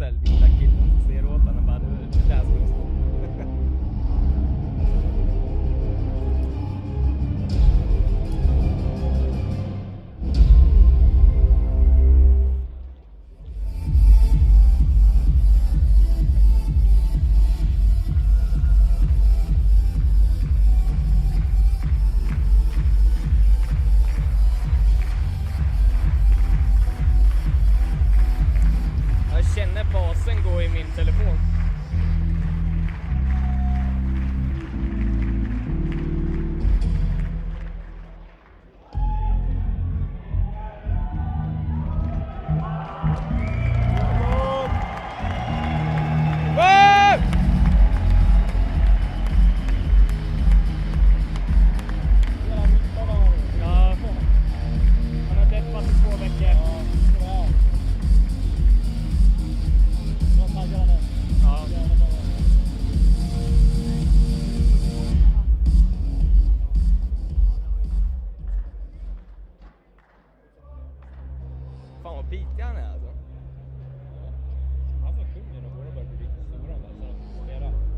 Axel, den där killen som ser åt honom bara, det där ska stå. Jag känner basen gå i min telefon. Fan vad bitig han är alltså. Han som sjunger och båda börjar bli riktigt stora.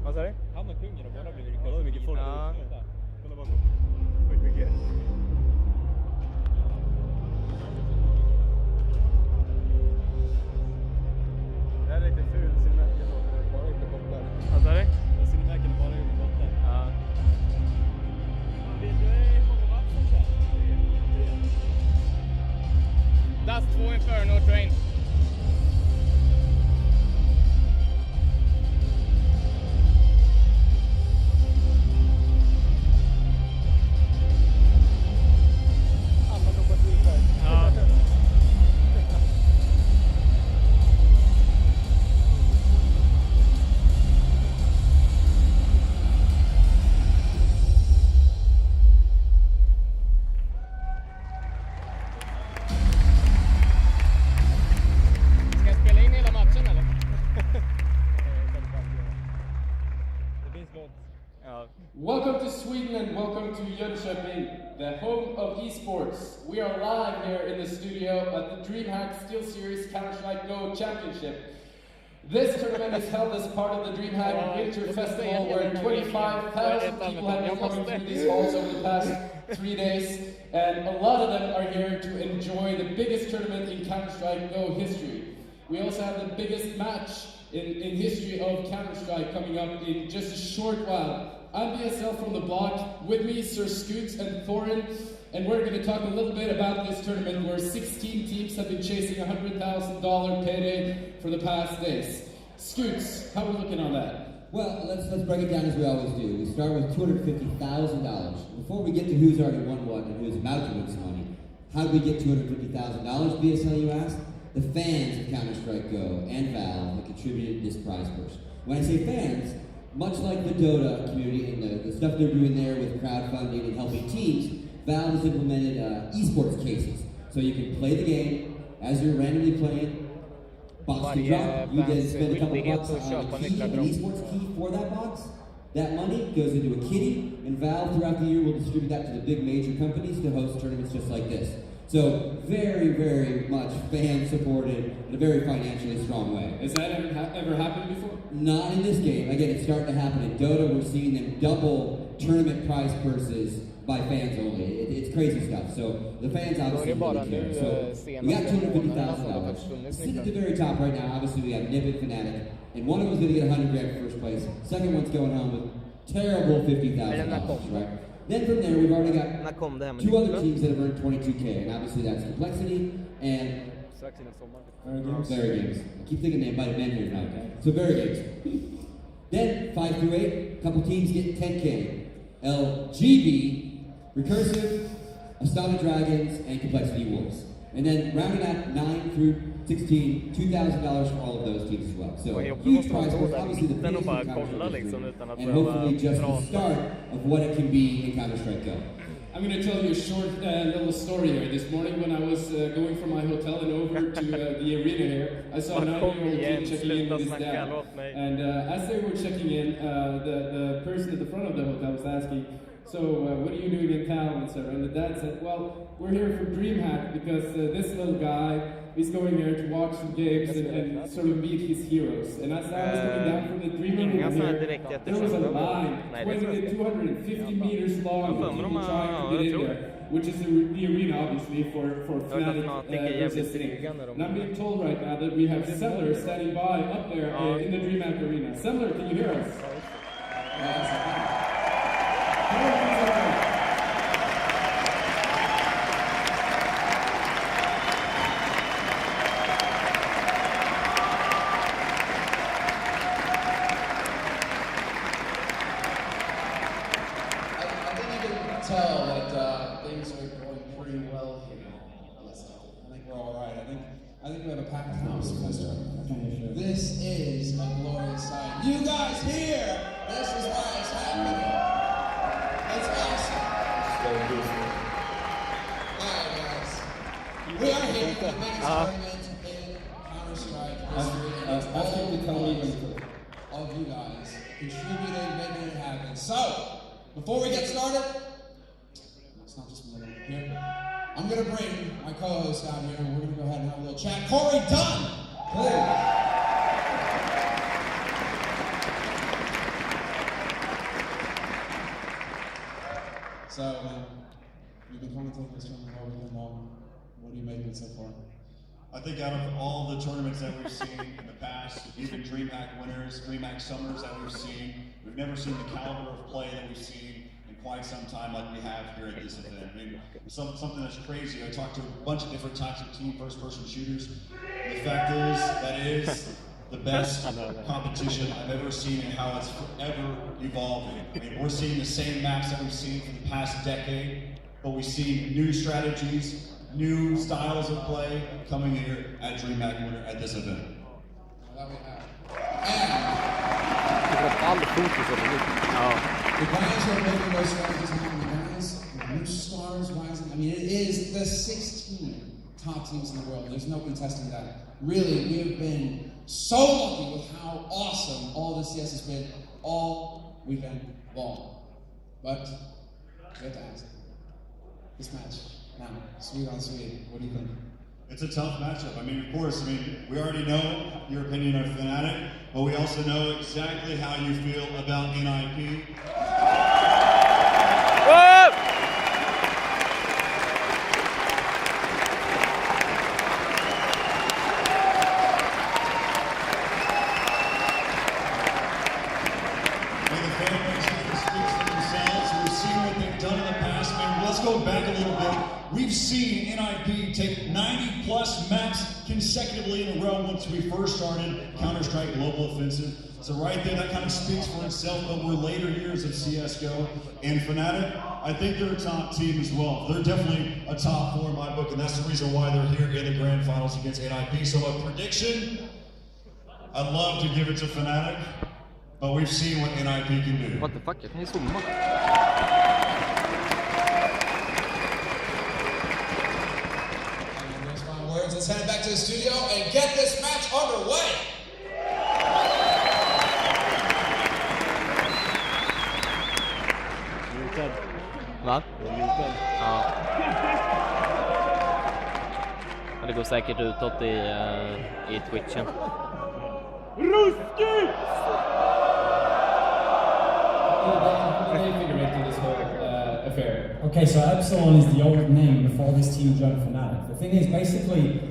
Vad sa du? Han och sjunger och båda blir riktigt stora. Mycket folk. Ja. Kolla bakom. Sjukt mycket. Det här är lite ful cinematiken då. Bara inte borta. Vad sa du? Cinematiken är bara inte borta. Ja. Vill du hur många matcher sen? Dust 2 Inferno Train. Alla jobbar Dreamhack. Ja. Ska jag spela in hela matchen eller? Det finns låt. Ja. Welcome to Sweden and welcome to Jönköping, the home of esports. We are live here in the studio at the Dreamhack SteelSeries Counter-Strike Go Championship. This tournament is held as part of the Dreamhack Winter Festival where 25,000 people have been coming through these halls over the past 3 days, and a lot of them are here to enjoy the biggest tournament in Counter-Strike Go history. We also have the biggest match in history of Counter-Strike coming up in just a short while. I'm BSL from the block, with me Sir Scoots and Thorin, and we're going to talk a little bit about this tournament where 16 teams have been chasing a $100,000 payday for the past days. Scoots, how are we looking on that? Well, let's break it down as we always do. We start with $250,000. Before we get to who's already won what and who's about to win some money, how did we get $250,000, BSL, you asked? The fans of Counter-Strike Go and Valve have contributed to this prize purse. When I say fans, much like the Dota community and the stuff they're doing there with crowdfunding and helping teams, Valve has implemented esports cases. So you can play the game as you're randomly playing, box to drop, you then spend a couple bucks on a key, an esports key for that box. That money goes into a kitty, and Valve throughout the year will distribute that to the big major companies to host tournaments just like this. So very, very much fan-supported in a very financially strong way. Has that ever happened before? Not in this game. Again, it's starting to happen in Dota. We're seeing them double tournament prize purses by fans only. It's crazy stuff. So the fans obviously really care. So we got $250,000. Sitting at the very top right now, obviously we got NiP and FNATIC. And one of them's going to get $100,000 for first place. Second one's going home with terrible $50,000, right? Then from there, we've already got two other teams that have earned $22K, and obviously that's Complexity and Very Games. I keep thinking they might have been here tonight. So Very Games. Then 5 through 8, a couple teams get $10K. LGB, Recursive, Astana Dragons, and Complexity Wolves. And then rounding out 9 through 16, $2,000 for all of those teams as well. So huge prize pool, obviously the biggest in Counter-Strike history, and hopefully just the start of what it can be in Counter-Strike Go. I'm going to tell you a short little story here. This morning when I was going from my hotel and over to the arena here, I saw a 9-year-old kid checking in with his dad. And as they were checking in, the person at the front of the hotel was asking, So what are you doing in town, etc. And the dad said, well, we're here for Dreamhack because this little guy is going there to watch some games and sort of meet his heroes. And as I was coming down from the Dreamhack here, there was a line 250 meters long of people trying to get in there, which is the arena obviously for FNATIC versus NiP. And I'm being told right now that we have Semler standing by up there in the Dreamhack arena. Semler, can you hear us? Tell that things are going pretty well here. Yes, I think we're all right. I think we have a packed house, Mister. This is a glorious sight. You guys here? This is why it's happening. It's awesome. All right, guys. We are here for the biggest tournament in Counter-Strike history, and it's all of you guys contributing, making it happen. So, before we get started. Not just me here. I'm gonna bring my co-host out here and we're gonna go ahead and have a little chat. Corey Dunn! Please. So, you've been commentating this tournament all weekend long. What do you make of it so far? I think out of all the tournaments that we've seen in the past, even Dreamhack winners, Dreamhack summers that we've seen, we've never seen the caliber of play that we've seen in quite some time like we have here at this event. I mean, something that's crazy. I talked to a bunch of different types of team first-person shooters. The fact is, that is the best competition I've ever seen and how it's forever evolving. I mean, we're seeing the same maps that we've seen for the past decade, but we see new strategies, new styles of play coming here at Dreamhack Winter at this event. That we have. And the guys who are making those strategies now, the guys, the new stars rising. I mean, it is the 16 top teams in the world. There's no contesting that. Really, we have been so lucky with how awesome all the CS has been all weekend long. But we have to ask, this match now, sweet on sweet, what do you think? It's a tough matchup. I mean, of course, we already know your opinion of FNATIC, but we also know exactly how you feel about NiP. Go back a little bit. We've seen NiP take 90+ maps consecutively in a row once we first started Counter-Strike Global Offensive. So right there, that kind of speaks for itself over later years of CSGO. And FNATIC, I think they're a top team as well. They're definitely a top 4 in my book, and that's the reason why they're here in the grand finals against NiP. So a prediction, I'd love to give it to FNATIC, but we've seen what NiP can do. What the fuck? Jag kan ju zooma. Let's head back to the studio and get this match underway. Va? Ja. Det går säkert utåt i Twitchen. Ruski! Okay, so Epsilon is the old name before this team joined FNATIC. The thing is, basically,